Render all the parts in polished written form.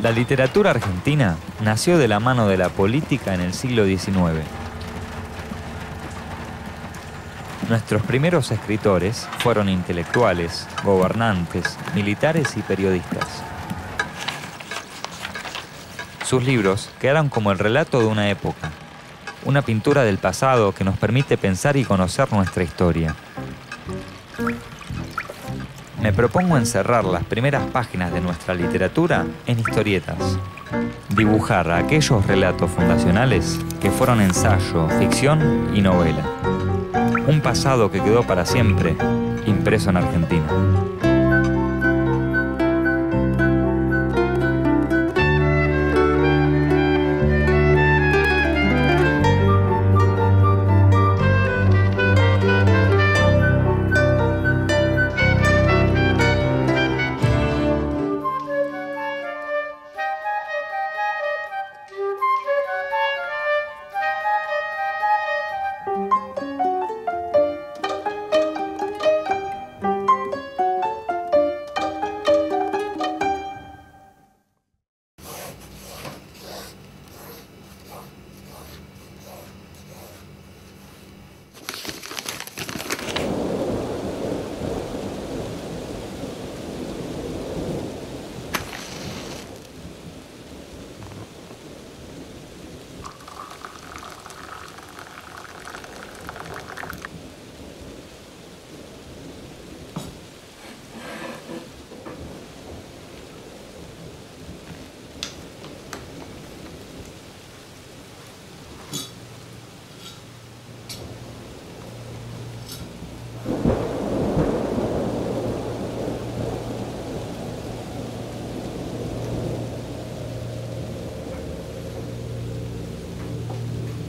La literatura argentina nació de la mano de la política en el siglo XIX. Nuestros primeros escritores fueron intelectuales, gobernantes, militares y periodistas. Sus libros quedaron como el relato de una época, una pintura del pasado que nos permite pensar y conocer nuestra historia. Me propongo encerrar las primeras páginas de nuestra literatura en historietas. Dibujar aquellos relatos fundacionales que fueron ensayo, ficción y novela. Un pasado que quedó para siempre impreso en Argentina.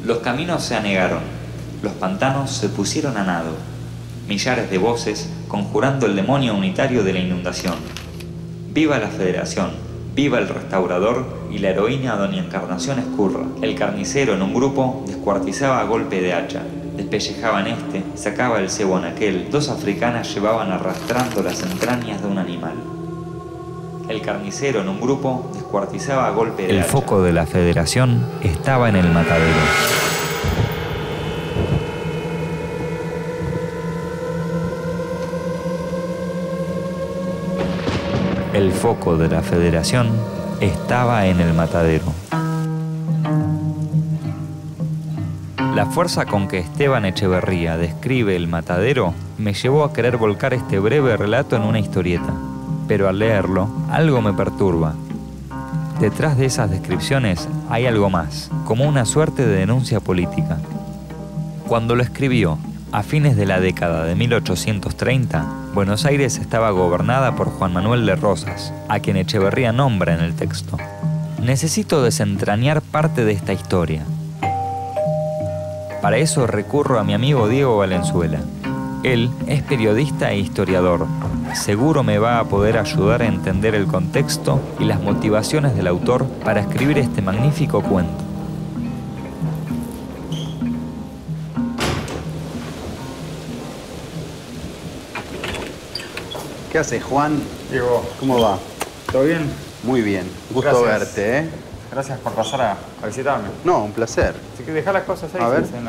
Los caminos se anegaron, los pantanos se pusieron a nado. Millares de voces conjurando el demonio unitario de la inundación. ¡Viva la Federación! ¡Viva el restaurador y la heroína doña Encarnación Escurra! El carnicero en un grupo descuartizaba a golpe de hacha. Despellejaba en este, sacaba el cebo en aquel. Dos africanas llevaban arrastrando las entrañas de un animal. El carnicero en un grupo descuartizaba a golpe de hacha. El foco de la Federación estaba en el matadero. El foco de la Federación estaba en el matadero. La fuerza con que Esteban Echeverría describe el matadero me llevó a querer volcar este breve relato en una historieta. Pero al leerlo, algo me perturba. Detrás de esas descripciones hay algo más, como una suerte de denuncia política. Cuando lo escribió, a fines de la década de 1830, Buenos Aires estaba gobernada por Juan Manuel de Rosas, a quien Echeverría nombra en el texto. Necesito desentrañar parte de esta historia. Para eso recurro a mi amigo Diego Valenzuela. Él es periodista e historiador. Seguro me va a poder ayudar a entender el contexto y las motivaciones del autor para escribir este magnífico cuento. ¿Qué haces, Juan? Diego, ¿Cómo va? ¿todo bien? Muy bien. Gusto verte, ¿eh? Gracias por pasar a visitarme. No, un placer. Así que dejá las cosas ahí, A ver. en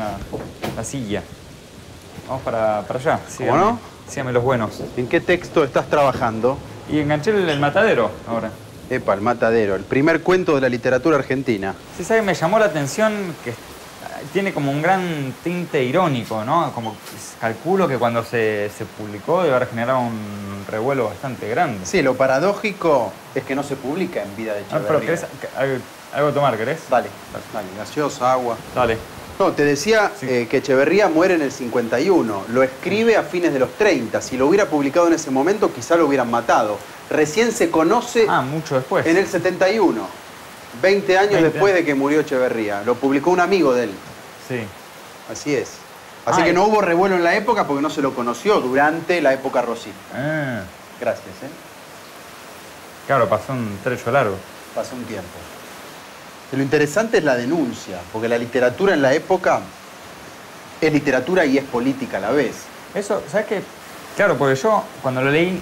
la silla. Vamos para allá. ¿Cómo no? Síganme los buenos. ¿En qué texto estás trabajando? Y enganché el matadero ahora. Epa, El Matadero, el primer cuento de la literatura argentina. Sí, ¿sabes? Me llamó la atención que tiene como un gran tinte irónico, ¿no? Como calculo que cuando se publicó debe haber generado un revuelo bastante grande. Sí, lo paradójico es que no se publica en Vida de Echeverría. Pero ¿querés algo de tomar, querés? Dale, gaseosa, agua. Dale. No, te decía Sí. que Echeverría muere en el 51. Lo escribe a fines de los 30. Si lo hubiera publicado en ese momento, quizá lo hubieran matado. Recién se conoce Mucho después. en el 71. 20 años 20 después de que murió Echeverría. Lo publicó un amigo de él. Sí. Así es. Así que no hubo revuelo en la época porque no se lo conoció durante la época Rossi. Gracias, ¿eh? Claro, pasó un trecho largo. Pasó un tiempo. Y lo interesante es la denuncia, porque la literatura en la época es literatura y es política a la vez. Eso, ¿sabes qué? Claro, porque yo cuando lo leí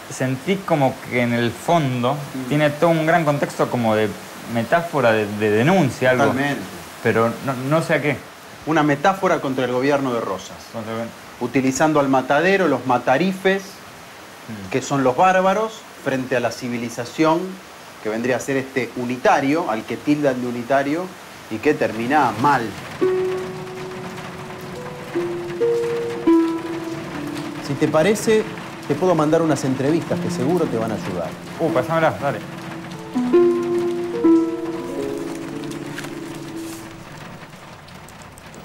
sentí como que en el fondo tiene todo un gran contexto como de metáfora, de denuncia, algo. Totalmente. Pero no sé a qué. Una metáfora contra el gobierno de Rosas. Utilizando al matadero, los matarifes, que son los bárbaros, frente a la civilización, que vendría a ser este unitario, al que tildan de unitario, y que termina mal. Si te parece, te puedo mandar unas entrevistas que seguro te van a ayudar. Pásamelas, dale.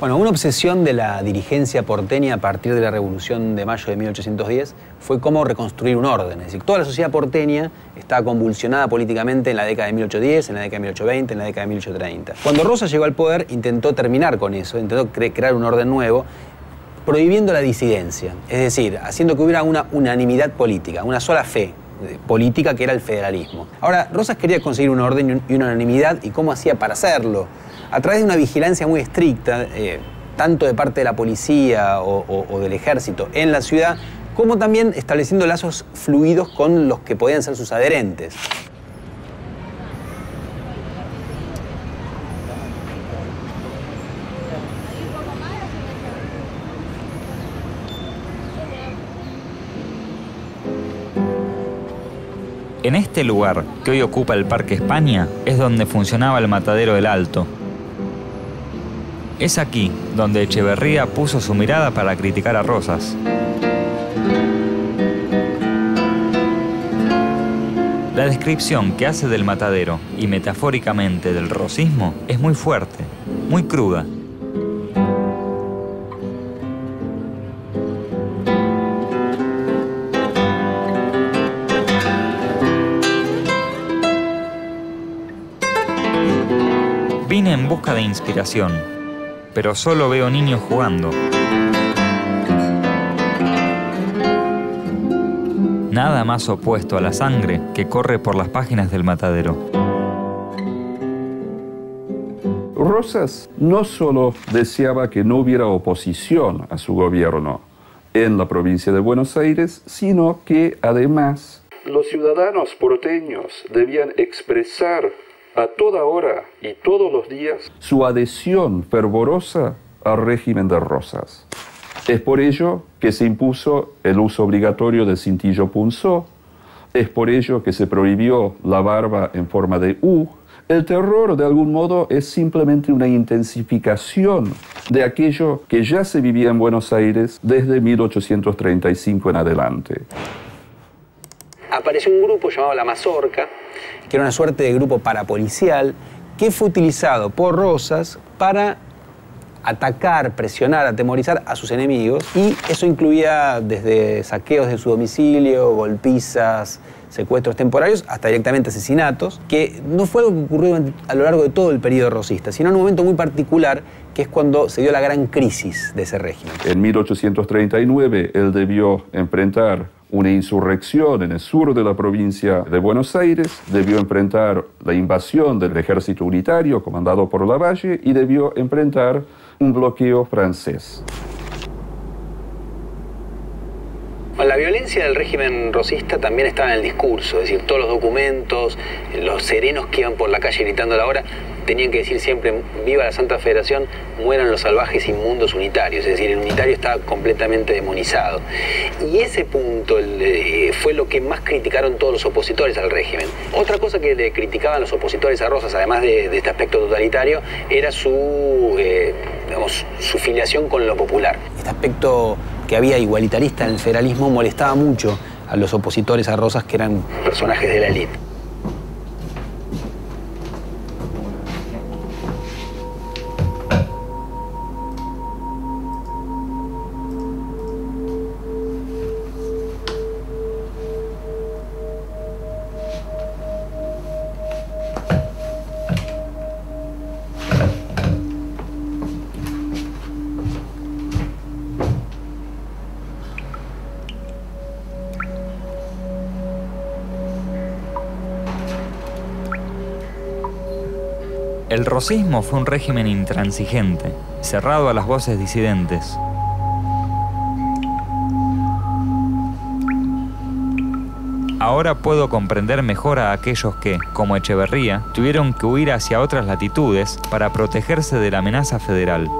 Bueno, una obsesión de la dirigencia porteña a partir de la Revolución de Mayo de 1810 fue cómo reconstruir un orden. Es decir, toda la sociedad porteña estaba convulsionada políticamente en la década de 1810, en la década de 1820, en la década de 1830. Cuando Rosas llegó al poder, intentó terminar con eso, intentó crear un orden nuevo, prohibiendo la disidencia. Es decir, haciendo que hubiera una unanimidad política, una sola fe política, que era el federalismo. Ahora, Rosas quería conseguir un orden y una unanimidad, ¿y cómo hacía para hacerlo? A través de una vigilancia muy estricta, tanto de parte de la policía o del ejército en la ciudad, como también estableciendo lazos fluidos con los que podían ser sus adherentes. En este lugar, que hoy ocupa el Parque España, es donde funcionaba el matadero del Alto. Es aquí donde Echeverría puso su mirada para criticar a Rosas. La descripción que hace del matadero y metafóricamente del rosismo es muy fuerte, muy cruda. Vine en busca de inspiración, pero solo veo niños jugando. Nada más opuesto a la sangre que corre por las páginas del matadero. Rosas no solo deseaba que no hubiera oposición a su gobierno en la provincia de Buenos Aires, sino que además los ciudadanos porteños debían expresar a toda hora y todos los días su adhesión fervorosa al régimen de Rosas. Es por ello que se impuso el uso obligatorio del cintillo punzó, es por ello que se prohibió la barba en forma de U. El terror, de algún modo, es simplemente una intensificación de aquello que ya se vivía en Buenos Aires desde 1835 en adelante. Apareció un grupo llamado La Mazorca, que era una suerte de grupo parapolicial que fue utilizado por Rosas para atacar, presionar, atemorizar a sus enemigos, y eso incluía desde saqueos de su domicilio, golpizas, secuestros temporarios, hasta directamente asesinatos, que no fue algo que ocurrió a lo largo de todo el periodo rosista, sino en un momento muy particular, que es cuando se dio la gran crisis de ese régimen. En 1839 él debió enfrentar una insurrección en el sur de la provincia de Buenos Aires, debió enfrentar la invasión del ejército unitario comandado por Lavalle y debió enfrentar un bloqueo francés. La violencia del régimen rosista también estaba en el discurso, es decir, todos los documentos, los serenos que iban por la calle gritando a la hora, tenían que decir siempre, viva la Santa Federación, mueran los salvajes inmundos unitarios, es decir, el unitario estaba completamente demonizado. Y ese punto fue lo que más criticaron todos los opositores al régimen. Otra cosa que le criticaban los opositores a Rosas, además de este aspecto totalitario, era su filiación con lo popular. Este aspecto que había igualitarista en el federalismo molestaba mucho a los opositores a Rosas, que eran personajes de la élite. El rosismo fue un régimen intransigente, cerrado a las voces disidentes. Ahora puedo comprender mejor a aquellos que, como Echeverría, tuvieron que huir hacia otras latitudes para protegerse de la amenaza federal.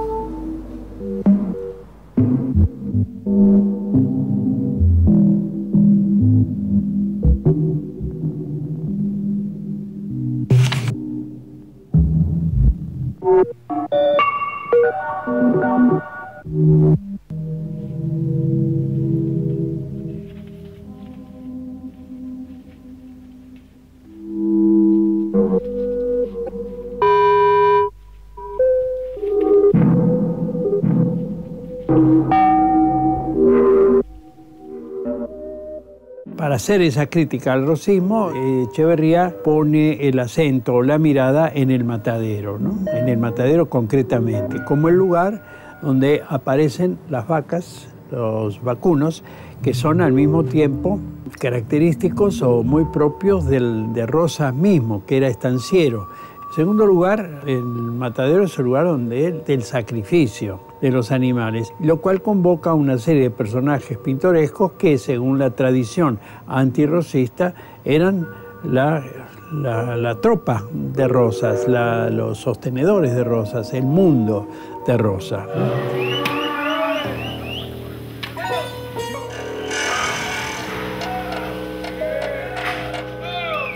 Para hacer esa crítica al rosismo, Echeverría pone el acento o la mirada en el matadero, ¿no? En el matadero concretamente, como el lugar donde aparecen las vacas, los vacunos, que son al mismo tiempo característicos o muy propios de Rosas mismo, que era estanciero. En segundo lugar, el matadero es el lugar del sacrificio de los animales, lo cual convoca a una serie de personajes pintorescos que, según la tradición antirrosista, eran la tropa de Rosas, los sostenedores de Rosas, el mundo de Rosas, ¿no?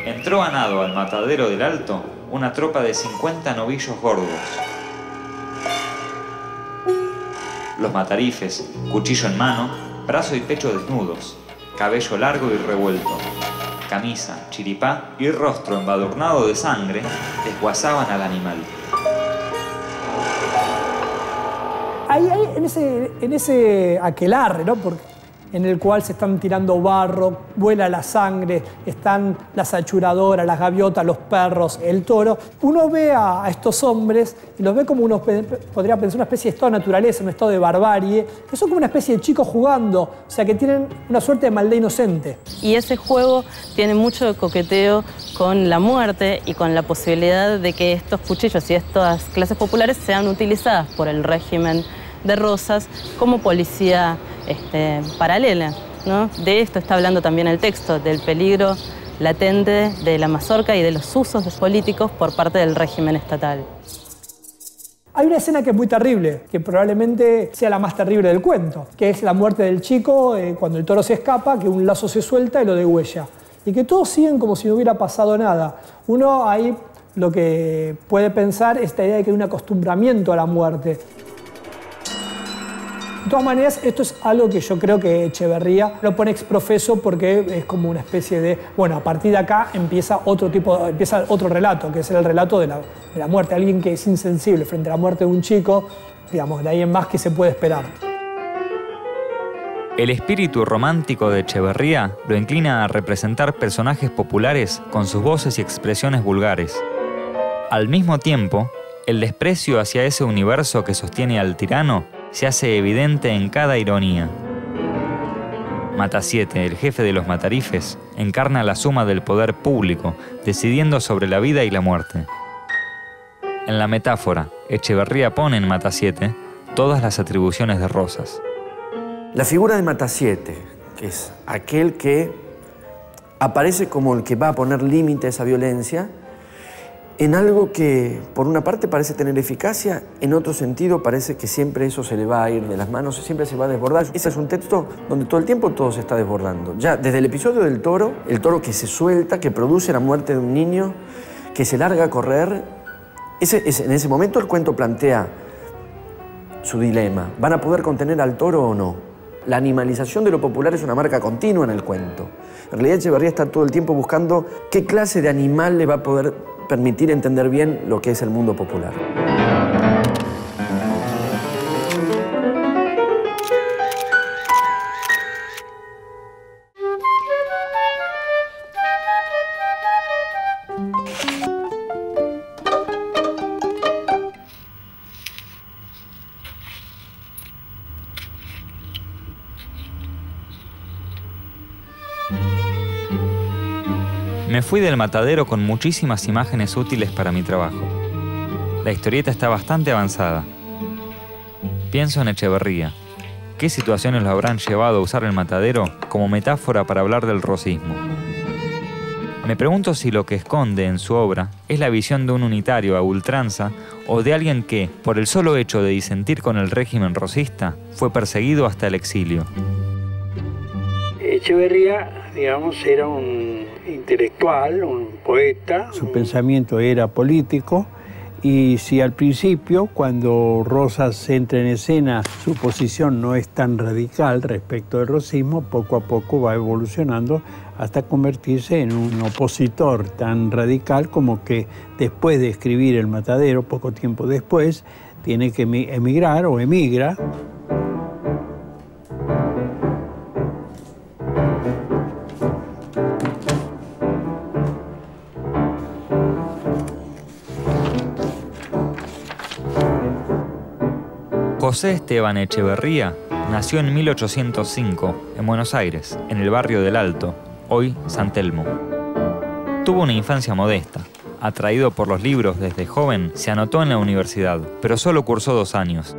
Entró a nado al matadero del Alto una tropa de 50 novillos gordos. Los matarifes, cuchillo en mano, brazo y pecho desnudos, cabello largo y revuelto, camisa, chiripá y rostro embadurnado de sangre, desguazaban al animal. Ahí en ese aquelarre, ¿no? En el cual se están tirando barro, vuela la sangre, están las achuradoras, las gaviotas, los perros, el toro. Uno ve a estos hombres y los ve como uno podría pensar una especie de estado de naturaleza, un estado de barbarie, que son como una especie de chicos jugando, o sea, que tienen una suerte de maldad inocente. Y ese juego tiene mucho de coqueteo con la muerte y con la posibilidad de que estos cuchillos y estas clases populares sean utilizadas por el régimen de Rosas como policía paralela, ¿no? De esto está hablando también el texto, del peligro latente de la mazorca y de los usos políticos por parte del régimen estatal. Hay una escena que es muy terrible, que probablemente sea la más terrible del cuento, que es la muerte del chico cuando el toro se escapa, que un lazo se suelta y lo degüella. Y que todos siguen como si no hubiera pasado nada. Uno ahí lo que puede pensar es esta idea de que hay un acostumbramiento a la muerte. De todas maneras, esto es algo que yo creo que Echeverría lo pone exprofeso porque es como una especie de... Bueno, a partir de acá empieza otro relato, que es el relato de la muerte. Alguien que es insensible frente a la muerte de un chico, digamos, de ahí en más que se puede esperar. El espíritu romántico de Echeverría lo inclina a representar personajes populares con sus voces y expresiones vulgares. Al mismo tiempo, el desprecio hacia ese universo que sostiene al tirano se hace evidente en cada ironía. Matasiete, el jefe de los matarifes, encarna la suma del poder público, decidiendo sobre la vida y la muerte. En la metáfora, Echeverría pone en Matasiete todas las atribuciones de Rosas. La figura de Matasiete, que es aquel que aparece como el que va a poner límite a esa violencia, en algo que, por una parte, parece tener eficacia, en otro sentido parece que siempre eso se le va a ir de las manos, siempre se va a desbordar. Ese es un texto donde todo el tiempo todo se está desbordando. Ya desde el episodio del toro, el toro que se suelta, que produce la muerte de un niño, que se larga a correr, en ese momento el cuento plantea su dilema. ¿Van a poder contener al toro o no? La animalización de lo popular es una marca continua en el cuento. En realidad Echeverría está todo el tiempo buscando qué clase de animal le va a poder permitir entender bien lo que es el mundo popular. Me fui del matadero con muchísimas imágenes útiles para mi trabajo. La historieta está bastante avanzada. Pienso en Echeverría. ¿Qué situaciones lo habrán llevado a usar el matadero como metáfora para hablar del rosismo? Me pregunto si lo que esconde en su obra es la visión de un unitario a ultranza o de alguien que, por el solo hecho de disentir con el régimen rosista, fue perseguido hasta el exilio. Echeverría, digamos, era un intelectual, un poeta. Su pensamiento era político. Y si al principio, cuando Rosas entra en escena, su posición no es tan radical respecto del rosismo, poco a poco va evolucionando hasta convertirse en un opositor tan radical como que después de escribir El Matadero, poco tiempo después, tiene que emigrar o emigra. José Esteban Echeverría nació en 1805 en Buenos Aires, en el barrio del Alto, hoy San Telmo. Tuvo una infancia modesta. Atraído por los libros desde joven, se anotó en la universidad, pero solo cursó 2 años.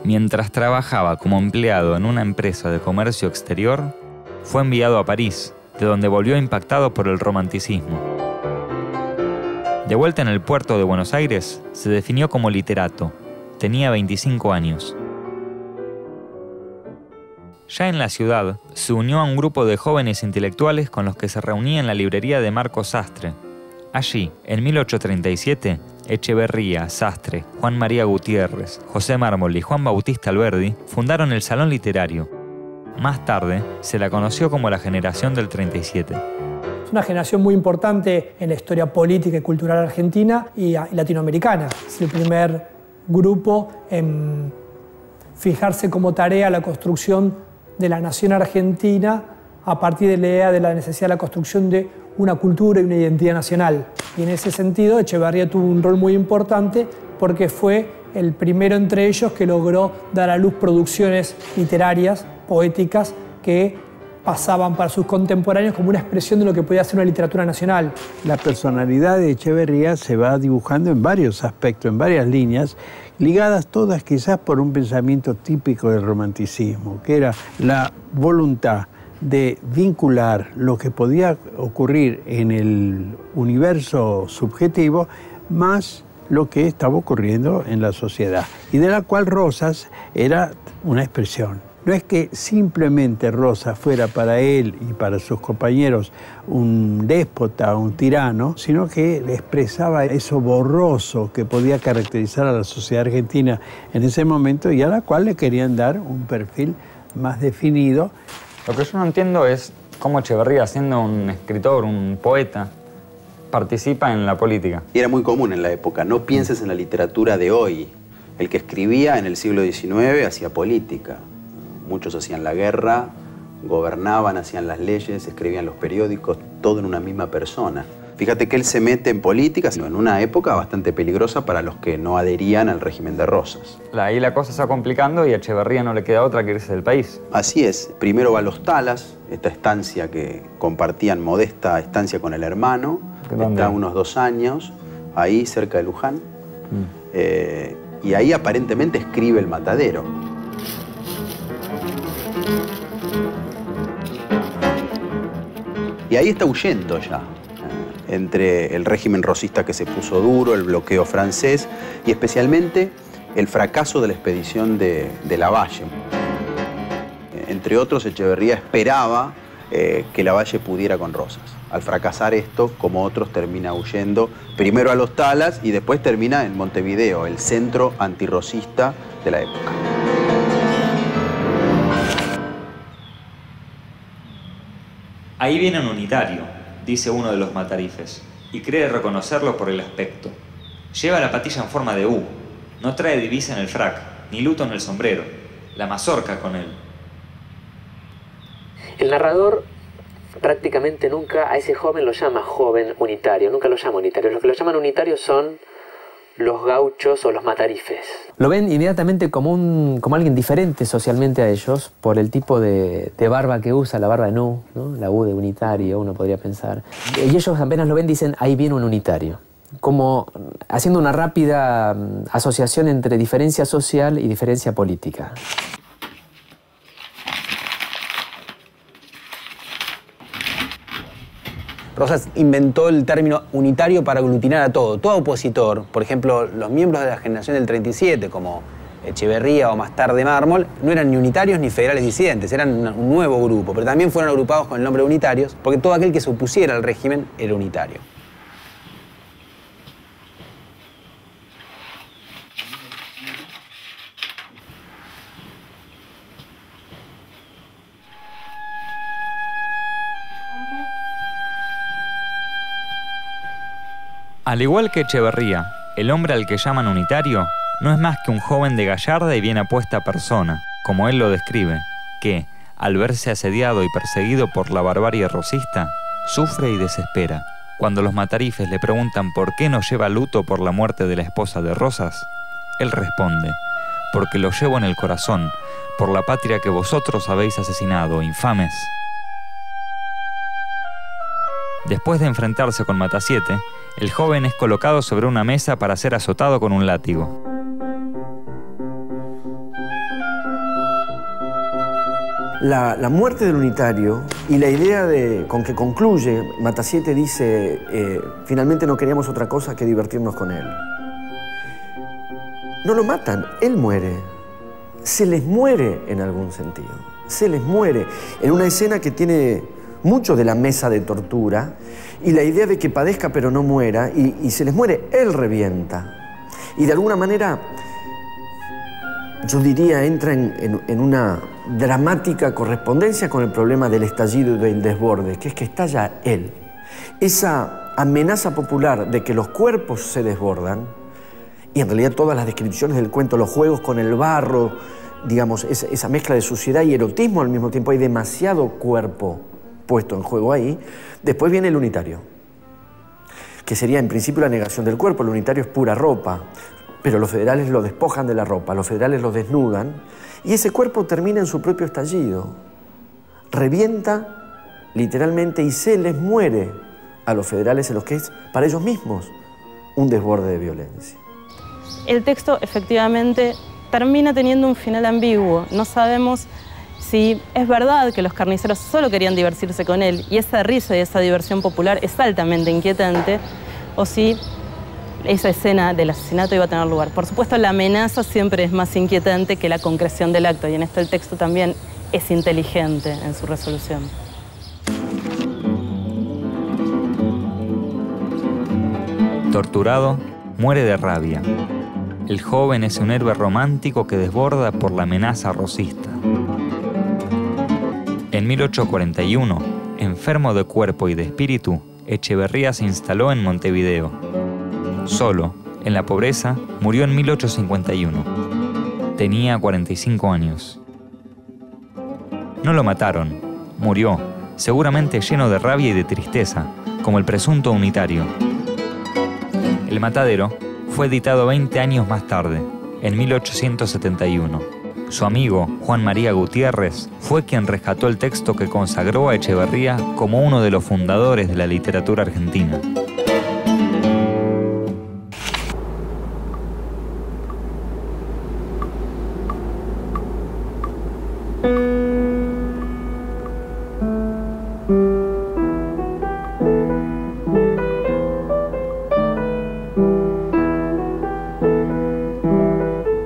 Mientras trabajaba como empleado en una empresa de comercio exterior, fue enviado a París, de donde volvió impactado por el romanticismo. De vuelta en el puerto de Buenos Aires, se definió como literato. Tenía 25 años. Ya en la ciudad, se unió a un grupo de jóvenes intelectuales con los que se reunía en la librería de Marcos Sastre. Allí, en 1837, Echeverría, Sastre, Juan María Gutiérrez, José Mármol y Juan Bautista Alberdi fundaron el Salón Literario. Más tarde, se la conoció como la generación del 37. Es una generación muy importante en la historia política y cultural argentina y latinoamericana. Es el primer grupo en fijarse como tarea la construcción de la nación argentina a partir de la idea de la necesidad de la construcción de una cultura y una identidad nacional. Y en ese sentido, Echeverría tuvo un rol muy importante porque fue el primero entre ellos que logró dar a luz producciones literarias, poéticas, que pasaban para sus contemporáneos como una expresión de lo que podía ser una literatura nacional. La personalidad de Echeverría se va dibujando en varios aspectos, en varias líneas, ligadas todas quizás por un pensamiento típico del romanticismo, que era la voluntad de vincular lo que podía ocurrir en el universo subjetivo más lo que estaba ocurriendo en la sociedad, y de la cual Rosas era una expresión. No es que simplemente Rosas fuera para él y para sus compañeros un déspota, un tirano, sino que expresaba eso borroso que podía caracterizar a la sociedad argentina en ese momento y a la cual le querían dar un perfil más definido. Lo que yo no entiendo es cómo Echeverría, siendo un escritor, un poeta, participa en la política. Y era muy común en la época. No pienses en la literatura de hoy. El que escribía en el siglo XIX hacía política. Muchos hacían la guerra, gobernaban, hacían las leyes, escribían los periódicos, todo en una misma persona. Fíjate que él se mete en política en una época bastante peligrosa para los que no adherían al régimen de Rosas. Ahí la cosa se va complicando y a Echeverría no le queda otra que irse del país. Así es. Primero va a Los Talas, esta estancia que compartían, modesta estancia con el hermano. Está unos 2 años, ahí cerca de Luján. Y ahí aparentemente escribe El Matadero. Y ahí está huyendo ya, entre el régimen rosista que se puso duro, el bloqueo francés y especialmente el fracaso de la expedición de Lavalle. Entre otros, Echeverría esperaba que Lavalle pudiera con Rosas. Al fracasar esto, como otros, termina huyendo primero a Los Talas y después termina en Montevideo, el centro antirrosista de la época. Ahí viene un unitario, dice uno de los matarifes, y cree reconocerlo por el aspecto. Lleva la patilla en forma de U, no trae divisa en el frac, ni luto en el sombrero, la mazorca con él. El narrador prácticamente nunca a ese joven lo llama joven unitario, nunca lo llama unitario. Los que lo llaman unitario son los gauchos o los matarifes. Lo ven inmediatamente como alguien diferente socialmente a ellos por el tipo de barba que usa, la barba de Nu, ¿no? La U de unitario, uno podría pensar. Y ellos apenas lo ven dicen, ahí viene un unitario. Como haciendo una rápida asociación entre diferencia social y diferencia política. Rosas inventó el término unitario para aglutinar a todo opositor. Por ejemplo, los miembros de la generación del 37, como Echeverría o más tarde Mármol, no eran ni unitarios ni federales disidentes, eran un nuevo grupo, pero también fueron agrupados con el nombre de unitarios, porque todo aquel que se opusiera al régimen era unitario. Al igual que Echeverría, el hombre al que llaman unitario no es más que un joven de gallarda y bien apuesta persona, como él lo describe, que, al verse asediado y perseguido por la barbarie rosista, sufre y desespera. Cuando los matarifes le preguntan por qué no lleva luto por la muerte de la esposa de Rosas, él responde: porque lo llevo en el corazón, por la patria que vosotros habéis asesinado, infames. Después de enfrentarse con Matasiete, el joven es colocado sobre una mesa para ser azotado con un látigo. La muerte del unitario y la idea con que concluye, Matasiete dice, finalmente no queríamos otra cosa que divertirnos con él. No lo matan, él muere. Se les muere en algún sentido. Se les muere en una escena que tiene mucho de la mesa de tortura y la idea de que padezca pero no muera y se les muere, él revienta. Y de alguna manera, yo diría, entra en una dramática correspondencia con el problema del estallido y del desborde, que es que estalla él. Esa amenaza popular de que los cuerpos se desbordan, y en realidad todas las descripciones del cuento, los juegos con el barro, digamos, esa mezcla de suciedad y erotismo al mismo tiempo, hay demasiado cuerpo puesto en juego ahí. Después viene el unitario, que sería en principio la negación del cuerpo. El unitario es pura ropa, pero los federales lo despojan de la ropa, los federales lo desnudan, y ese cuerpo termina en su propio estallido. Revienta literalmente y se les muere a los federales en los que es para ellos mismos un desborde de violencia. El texto efectivamente termina teniendo un final ambiguo. No sabemos si es verdad que los carniceros solo querían divertirse con él y esa risa y esa diversión popular es altamente inquietante, o si esa escena del asesinato iba a tener lugar. Por supuesto, la amenaza siempre es más inquietante que la concreción del acto, y en esto el texto también es inteligente en su resolución. Torturado, muere de rabia. El joven es un héroe romántico que desborda por la amenaza rosista. En 1841, enfermo de cuerpo y de espíritu, Echeverría se instaló en Montevideo. Solo, en la pobreza, murió en 1851. Tenía 45 años. No lo mataron, murió, seguramente lleno de rabia y de tristeza, como el presunto unitario. El matadero fue editado 20 años más tarde, en 1871. Su amigo, Juan María Gutiérrez, fue quien rescató el texto que consagró a Echeverría como uno de los fundadores de la literatura argentina.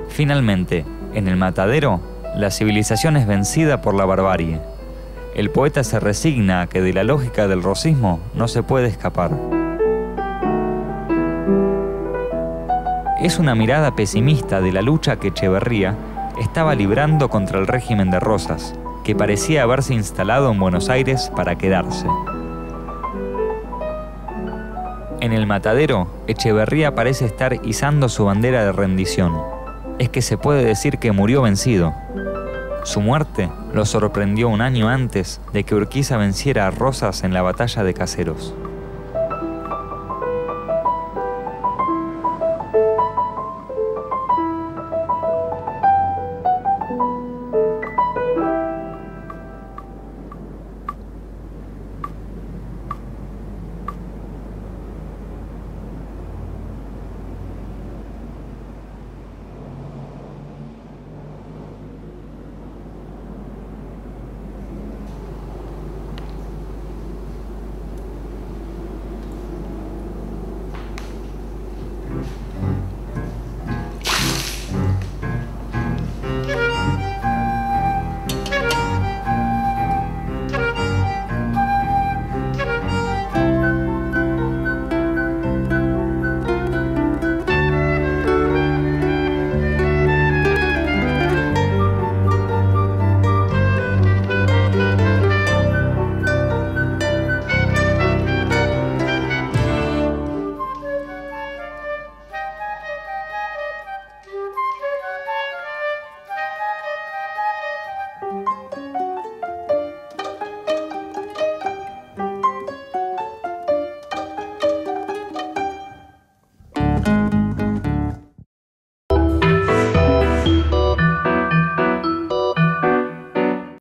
Finalmente, en el matadero, la civilización es vencida por la barbarie. El poeta se resigna a que de la lógica del rosismo no se puede escapar. Es una mirada pesimista de la lucha que Echeverría estaba librando contra el régimen de Rosas, que parecía haberse instalado en Buenos Aires para quedarse. En el matadero, Echeverría parece estar izando su bandera de rendición. Es que se puede decir que murió vencido. Su muerte lo sorprendió un año antes de que Urquiza venciera a Rosas en la batalla de Caseros.